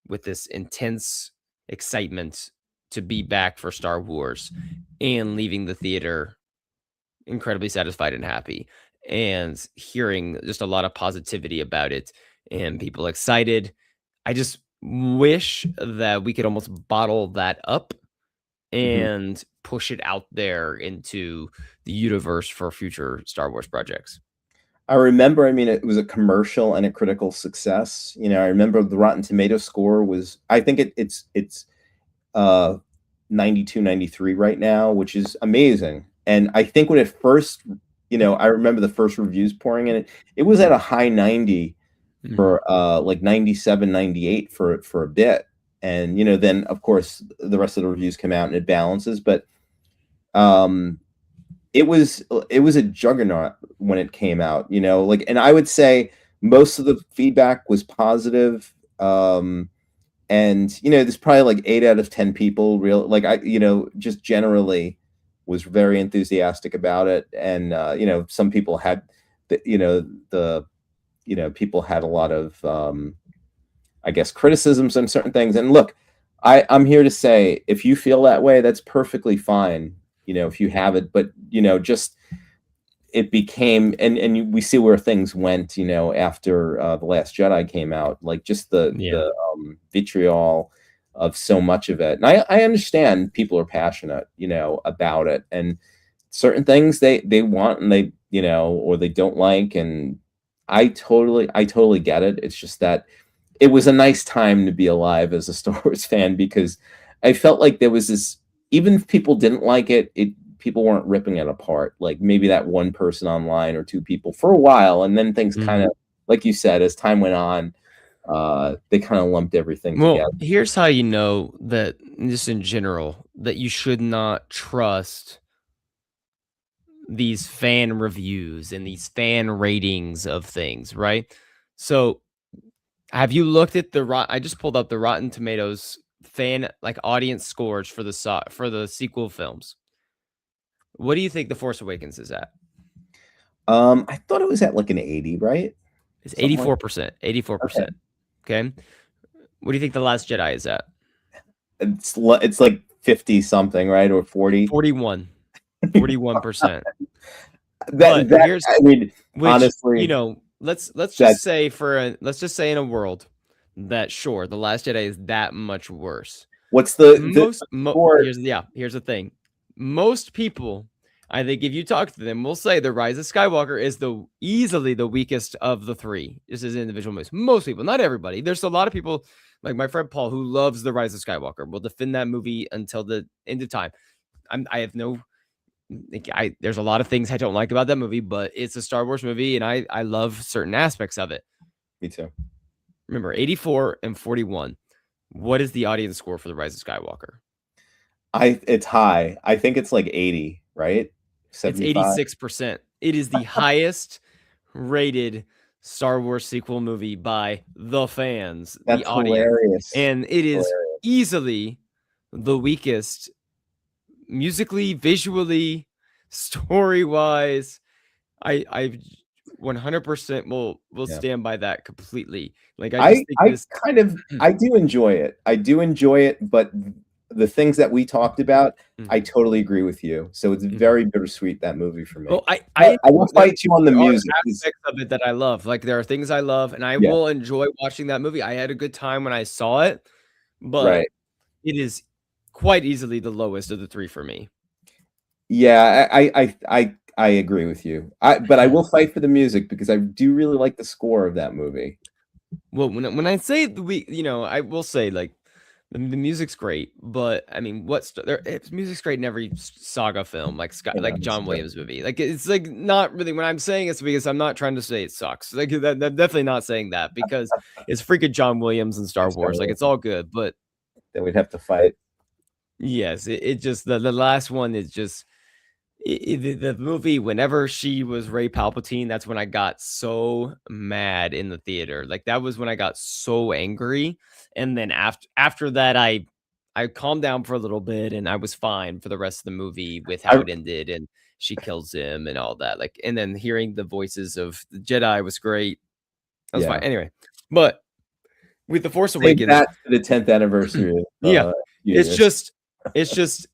with this intense excitement to be back for Star Wars and leaving the theater incredibly satisfied and happy, and hearing just a lot of positivity about it and people excited. I just wish that we could almost bottle that up and push it out there into the universe for future Star Wars projects. I remember, I mean, it was a commercial and a critical success. I remember the Rotten Tomato score was, I think it's 92, 93 right now, which is amazing. And I think when it first, I remember the first reviews pouring in, it was at a high 90 for like 97, 98 for a bit. And, then of course the rest of the reviews come out and it balances, but it was a juggernaut when it came out, like, and I would say most of the feedback was positive. And there's probably like 8 out of 10 people just generally was very enthusiastic about it. And some people had people had a lot of I guess criticisms on certain things. And look, I'm here to say, if you feel that way, that's perfectly fine, if you have it. But just it became, and we see where things went, after The Last Jedi came out, like just the vitriol of so much of it. And I understand people are passionate, about it, and certain things they want and they, or they don't like. And I totally get it. It's just that it was a nice time to be alive as a Star Wars fan, because I felt like there was this, even if people didn't like it, people weren't ripping it apart. Like maybe that one person online or two people for a while, and then things kind of, like you said, as time went on, they kind of lumped everything together. Here's how you know that, just in general, that you should not trust these fan reviews and these fan ratings of things, right? So have you looked at I just pulled up the Rotten Tomatoes fan audience scores for the sequel films. What do you think The Force Awakens is at? I thought it was at like an 80, right? It's 84%. 84%. Okay. What do you think The Last Jedi is at? It's like 50 something, right? Or 40. 41%. But That here's I mean, which, honestly, let's just that's say let's just say in a world that sure, The Last Jedi is that much worse. what's the score. Here's the thing. Most people, I think if you talk to them, will say The Rise of Skywalker is easily the weakest of the three. This is individual movies. Most people, not everybody. There's a lot of people like my friend Paul who loves The Rise of Skywalker. Will defend that movie until the end of time. I have no there's a lot of things I don't like about that movie, but it's a Star Wars movie and I love certain aspects of it. Me too. Remember, 84 and 41. What is the audience score for The Rise of Skywalker? It's high. I think it's like 80, right? It's 75. 86%. It is the highest rated Star Wars sequel movie by the fans, the That's audience. hilarious. And it is Hilarious. easily the weakest musically, visually, story-wise. I 100% will stand by that completely. Like I just think this I do enjoy it. I do enjoy it, but the things that we talked about, I totally agree with you. So it's very bittersweet, that movie for me. Well, I will fight you on the there are music. aspects of it that I love. Like there are things I love, and I Yeah, will enjoy watching that movie. I had a good time when I saw it, but right. it is quite easily the lowest of the three for me. Yeah, I agree with you. But I will fight for the music because I do really like the score of that movie. Well, when I say I will say like the music's great, but I mean, music's great in every saga film, like You know, like it's John true. Williams movie. Like it's like not really when I'm saying it's because I'm not trying to say it sucks. Like I'm definitely not saying that because it's freaking John Williams and Star It's Wars. Like kinda- it's all good, but Then we'd have to fight. yes, it just the last one is just the movie. Whenever she was Ray Palpatine, that's when I got so mad in the theater. Like that was when I got so angry, and then after that, I calmed down for a little bit, and I was fine for the rest of the movie with how I it ended, and she kills him and all that. Like, and then hearing the voices of the Jedi was great. That was fine. Yeah. Anyway, but with the Force Save Awakens, that to the 10th anniversary of yeah, it's Universe. just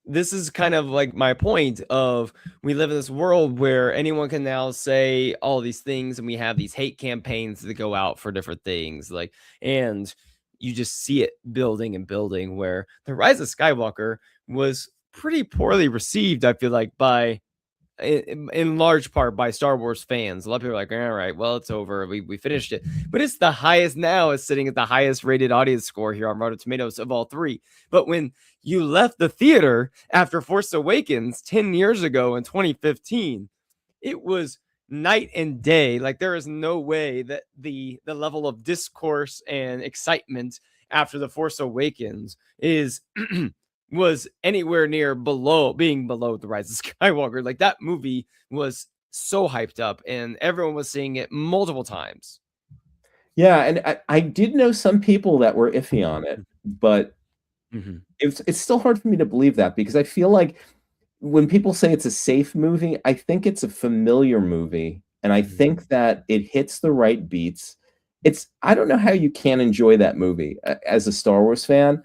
this is kind of like my point of we live in this world where anyone can now say all these things and we have these hate campaigns that go out for different things like and you just see it building and building where the Rise of Skywalker was pretty poorly received, I feel like, by in large part by Star Wars fans. A lot of people are like, all right, well, it's over. We finished it. But it's the highest now, is sitting at the highest rated audience score here on Rotten Tomatoes of all three. But when you left the theater after Force Awakens 10 years ago in 2015, it was night and day. Like there is no way that the level of discourse and excitement after the Force Awakens is was anywhere near being below the Rise of Skywalker. Like that movie was so hyped up and everyone was seeing it multiple times. Yeah, and I did know some people that were iffy on it, but it's still hard for me to believe that because I feel like when people say it's a safe movie, I think it's a familiar movie, and I think that it hits the right beats. I don't know how you can enjoy that movie as a Star Wars fan.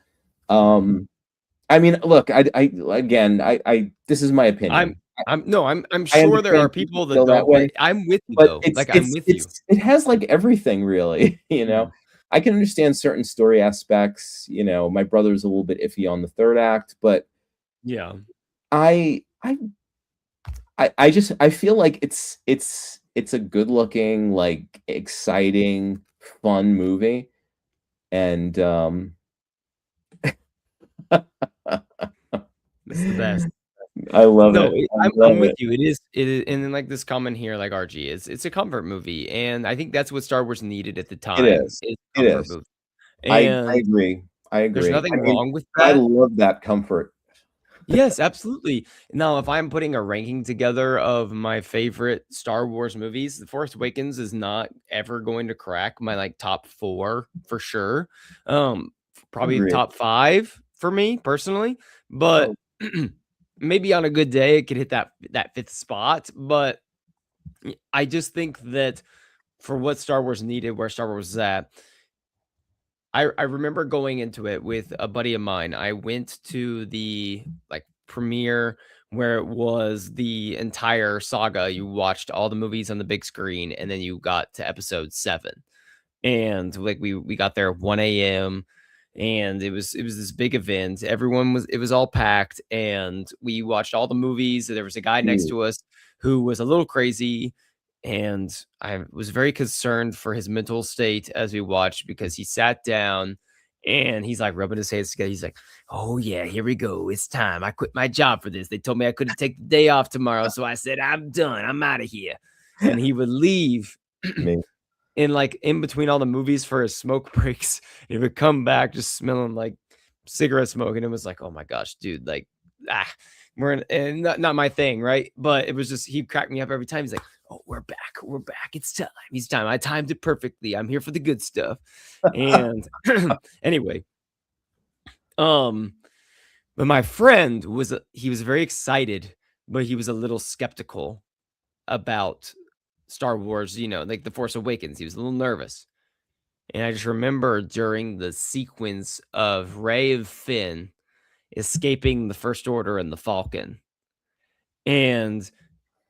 I mean, look, this is my I'm opinion. I'm I sure there are understand people people that feel that don't, but way, I'm with you but though. Like I'm with you. it has like everything really, you know. I can understand certain story aspects, you know. My brother's a little bit iffy on the third act, but Yeah. I I I just I feel like it's a good looking, like exciting, fun movie. And It's the best. I love No, it. I I'm love with it. you. It is, and then like this comment here, like RG is, it's a comfort movie, and I think that's what Star Wars needed at the It time. is. Is It comfort is. movie, I and agree. I there's agree. I nothing mean, wrong with I that. love that comfort. Yes, absolutely. Now, if I'm putting a ranking together of my favorite Star Wars movies, The Force Awakens is not ever going to crack my like top 4 for sure. Probably Agreed. top 5 for me personally, but Oh, maybe on a good day it could hit that 5th spot, but I just think that for what Star Wars needed, where Star Wars is at, I remember going into it with a buddy of mine. I went to the, like, premiere where it was the entire saga. You watched all the movies on the big screen, and then you got to episode 7. And, like, we got there at 1 AM, and it was this big event. It was all packed, and we watched all the movies. There was a guy next Ooh, to us who was a little crazy, and I was very concerned for his mental state as we watched, because he sat down and he's, like, rubbing his hands together. He's like, "Oh, yeah, here we go. It's time. I quit my job for this. They told me I couldn't take the day off tomorrow, so I said, 'I'm done. I'm out of here.'" And he would leave me. in, like, in between all the movies for his smoke breaks. He would come back just smelling like cigarette smoke, and it was like, "Oh my gosh, dude, like, ah, we're in," and not my thing, right? But it was just, he cracked me up every time. He's like, "Oh, we're back. We're back. It's time. It's time. I timed it perfectly. I'm here for the good stuff." And anyway, um, but my friend was he was very excited, but he was a little skeptical about Star Wars, like The Force Awakens. He was a little nervous. And I just remember during the sequence of Rey and Finn escaping the First Order and the Falcon, and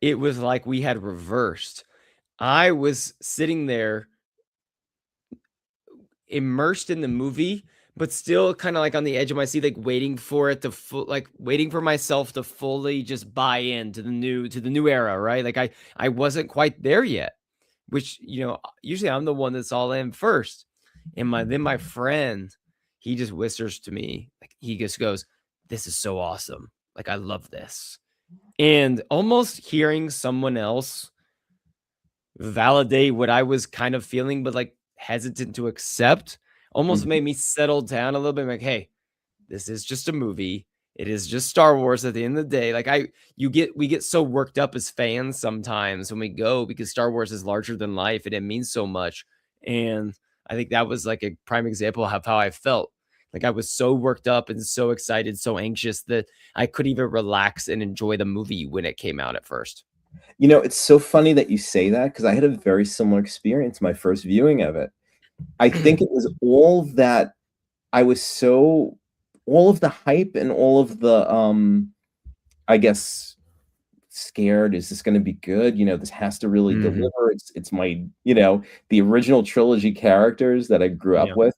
it was like we had reversed. I was sitting there immersed in the movie, but still kind of like on the edge of my seat, like waiting for it to like waiting for myself to fully just buy into the new era, right? Like I wasn't quite there yet, which, usually I'm the one that's all in first. And my friend, he just whispers to me, like, he just goes, "This is so awesome. Like, I love this." And almost hearing someone else validate what I was kind of feeling, but, like, hesitant to accept, almost Mhm. made me settle down a little bit, like, "Hey, this is just a movie. It is just Star Wars at the end of the day." Like, we get so worked up as fans sometimes when we go, because Star Wars is larger than life and it means so much. And I think that was like a prime example of how I felt. Like, I was so worked up and so excited, so anxious, that I couldn't even relax and enjoy the movie when it came out at first. It's so funny that you say that because I had a very similar experience my first viewing of it. I think it was all that I was so all of the hype and all of the, I guess, scared, "Is this gonna be good?" This has to really Mhm. deliver. It's my, the original trilogy characters that I grew up Yeah. with.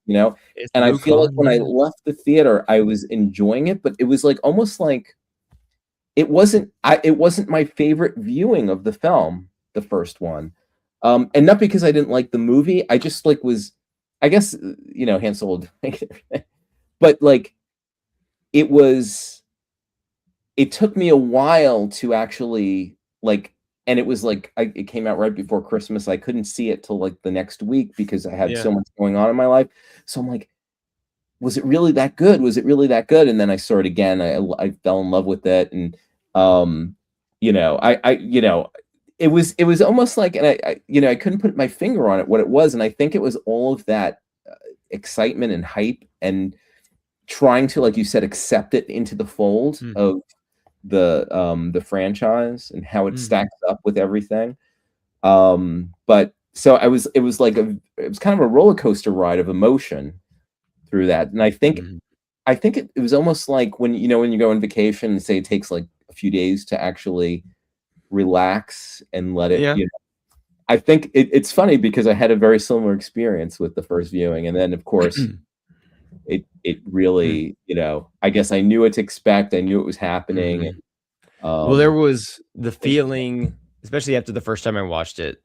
It's And I Luke, feel like Han, when I yeah. left the theater, I was enjoying it, but it was, like, almost like it wasn't my favorite viewing of the film, the first one. And not because I didn't like the movie, I just, like, was I guess, Han Solo, but, like, it was it took me a while to actually, like and it was, like, it came out right before Christmas. I couldn't see it till, like, the next week because I had Yeah. so much going on in my life. So I'm like, "Was it really that good? Was it really that good?" And then I saw it again. I fell in love with it, and, um, it was almost like and I couldn't put my finger on it, what it was, and I think it was all of that, excitement and hype and trying to, like you said, accept it into the fold Mhm. of the franchise and how it Mhm. stacks up with everything. But so it was like it was kind of a roller coaster ride of emotion through that. And Mhm. I think it was almost like when you go on vacation and say it takes like a few days to actually relax and let it, Yeah. I think it's funny because I had a very similar experience with the first viewing. And then of course it Mm. really, I guess I knew what to expect. I knew it was happening. Mhm. Well, there Um, was the was feeling, especially after the first time I watched it,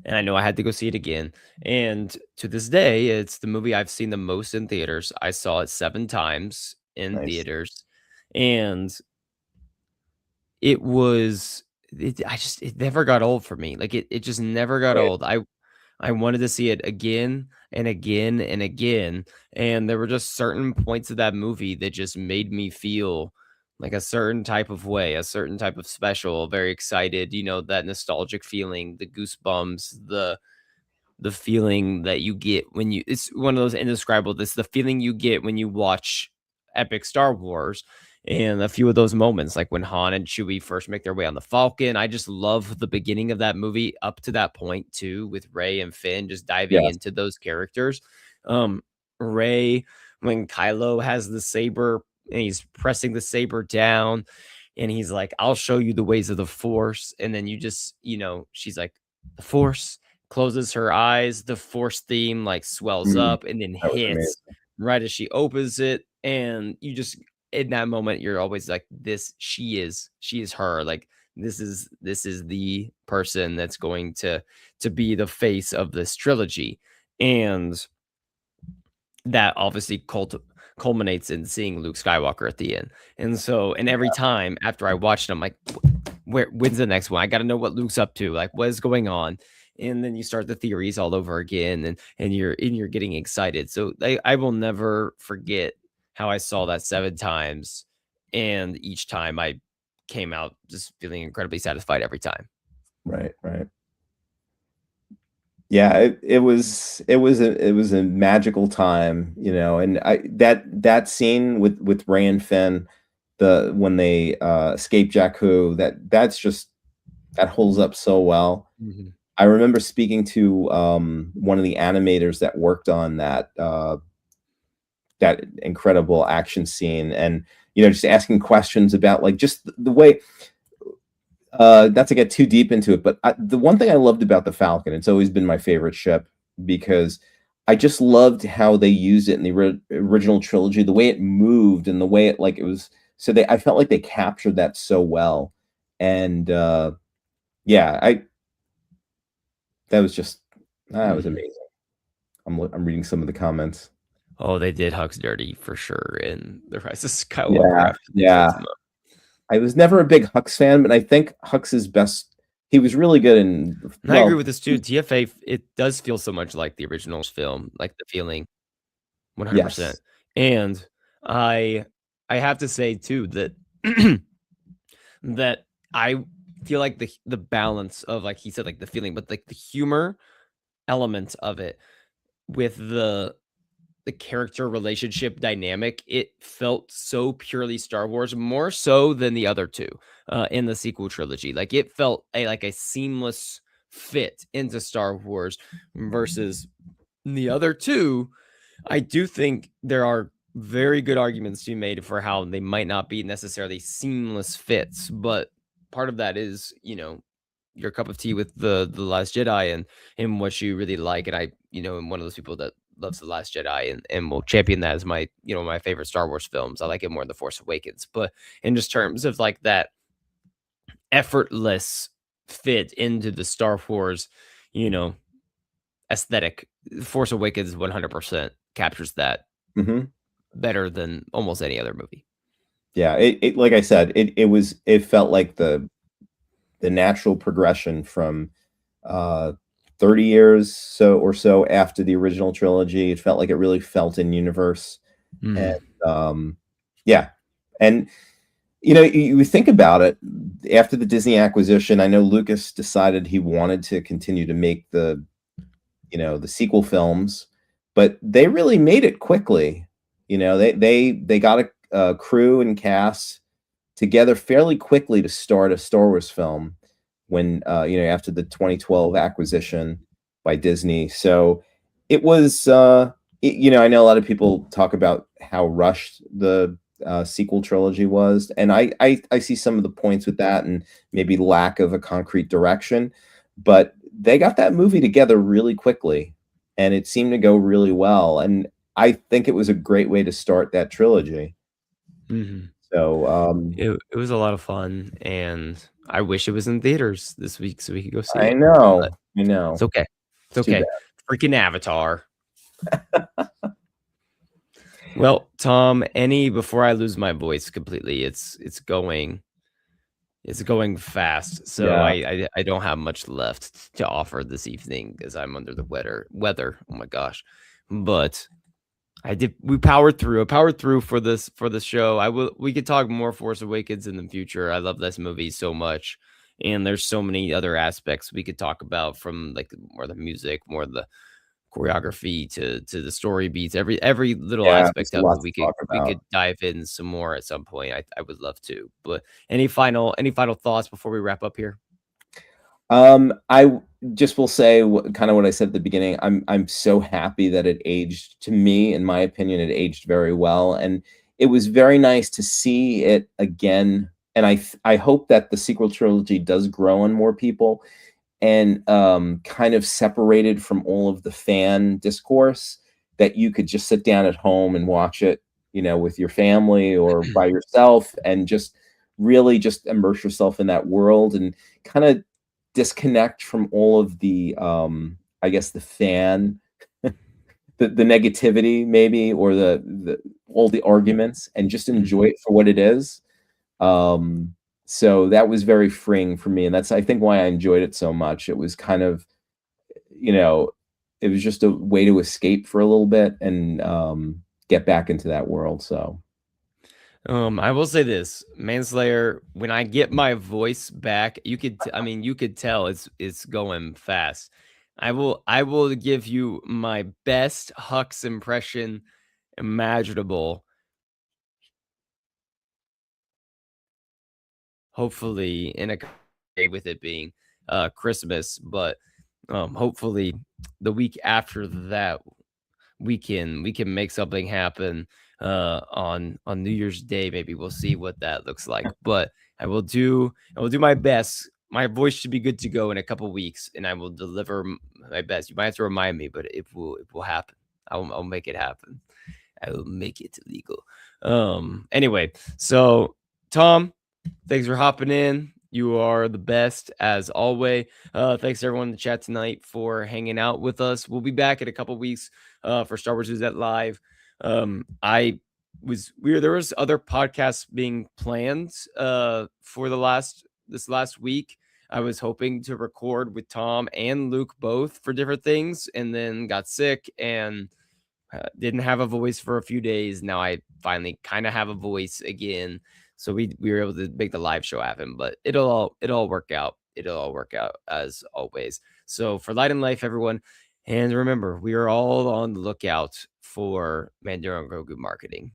and I know I had to go see it again. And to this day, it's the movie I've seen the most in theaters. I saw it 7 times in nice. theaters, and it was it never got old for me. Like, it just never got Right. old. I wanted to see it again and again and again, and there were just certain points of that movie that just made me feel like a certain type of way, a certain type of special, very excited, that nostalgic feeling, the goosebumps, the feeling that you get when it's one of those indescribable, this the feeling you get when you watch epic Star Wars. And a few of those moments, like when Han and Chewie first make their way on the Falcon, I just love the beginning of that movie up to that point too, with Rey and Finn just diving Yes. into those characters. Um, Rey, when Kylo has the saber and he's pressing the saber down and he's like, I'll show you the ways of the Force. And then you just, she's like, the Force, closes her eyes, the Force theme like swells Mm, up and then that was hits amazing. right as she opens it. And you just, in that moment, you're always like, she is her. Like, this is the person that's going to be the face of this trilogy. And that obviously culminates in seeing Luke Skywalker at the end. And so, and every time after I watched him, like, when's the next one? I got to know what Luke's up to. Like, what is going on? And then you start the theories all over again, and you're getting excited. So I will never forget how I saw that 7 times, and each time I came out just feeling incredibly satisfied every time. Right, right. Yeah, it was a magical time, and that scene with Ray and Finn, when they escape Jakku, that holds up so well. Mhm. I remember speaking to one of the animators that worked on that incredible action scene, and just asking questions about like just the way, not to get too deep into it, but the one thing I loved about the Falcon, it's always been my favorite ship because I just loved how they used it in the original trilogy, the way it moved and the way it was. So I felt like they captured that so well, and yeah, that was just that was Mhm. amazing. I'm reading some of the comments. Oh, they did Hux dirty for sure in The Rise of Skywalker Yeah, after they killed yeah. him. I was never a big Hux fan, but I think Hux is best. He was really good in, And I agree well, with this too. TFA, it does feel so much like the original film, like the feeling, 100%. yes. And I I have to say too that that I feel like the balance of, like he said, like the feeling, but like the humor element of it with the character relationship dynamic, it felt so purely Star Wars, more so than the other two in the sequel trilogy. Like it felt like a seamless fit into Star Wars versus the other two. I do think there are very good arguments to be made for how they might not be necessarily seamless fits, but part of that is, your cup of tea with the Last Jedi and what you really like. And I, am one of those people that loves the Last Jedi and will champion that as my, my favorite Star Wars films. I like it more than the Force Awakens, but in just terms of like that effortless fit into the Star Wars, you know, aesthetic, Force Awakens 100% captures that Hmm. better than almost any other movie. Yeah, like I said, it felt like the natural progression from uh 30 years so after the original trilogy. It felt like it really felt in universe. And Mhm. yeah. And you think about it, after the Disney acquisition, I know Lucas decided he wanted to continue to make the sequel films, but they really made it quickly. They got a crew and cast together fairly quickly to start a Star Wars film when after the 2012 acquisition by Disney. So it was I know a lot of people talk about how rushed the sequel trilogy was, and I see some of the points with that and maybe lack of a concrete direction, but they got that movie together really quickly and it seemed to go really well, and I think it was a great way to start that trilogy. Mhm. So It was a lot of fun, and I wish it was in theaters this week so we could go see I it, but know, I know. it's okay. It's It's too okay. bad. Freaking Avatar. Well, Tom, any before I lose my voice completely, it's going fast, so I Yeah. I don't have much left to offer this evening because 'cause I'm under the weather, oh my gosh, but we powered through. I powered through for this show. We could talk more Force Awakens in the future. I love this movie so much. And there's so many other aspects we could talk about from like more the music, more the choreography to the story beats, every little Yeah, there's aspect a of lot it. to We could talk we about. could dive in some more at some point. I would love to. But any final thoughts before we wrap up here? I just will say kind of what I said at the beginning. I'm so happy that it aged. To me, in my opinion, it aged very well, and it was very nice to see it again. And I hope that the sequel trilogy does grow on more people and kind of separated from all of the fan discourse, that you could just sit down at home and watch it, with your family or by yourself, and just really just immerse yourself in that world and kind of disconnect from all of the I guess the fan the negativity maybe, or the all the arguments, and just enjoy Mhm. it for what it is. So that was very freeing for me, and that's, I think, why I enjoyed it so much. It was kind of, you know, it was just a way to escape for a little bit and get back into that world. So I will say this, Manslayer, when I get my voice back, I mean, you could tell it's going fast. I will give you my best Hux impression imaginable. Hopefully in a day with it being Christmas, but hopefully the week after that we can make something happen on New Year's Day. Maybe we'll see what that looks like. But I will do my best. My voice should be good to go in a couple weeks, and I will deliver my best. You might have to remind me, but it will happen. I'll make it happen. I will make it legal. Anyway, so Tom, thanks for hopping in. You are the best as always. Thanks to everyone in the chat tonight for hanging out with us. We'll be back in a couple weeks for Star Wars News at Live. I was weird. There was other podcasts being planned for this last week. I was hoping to record with Tom and Luke both for different things, and then got sick and didn't have a voice for a few days. Now I finally kind of have a voice again, so we were able to make the live show happen. But it'll all work out. It'll all work out as always. So for Light and Life, everyone, and remember, we are all on the lookout for Mandalorian Grogu marketing.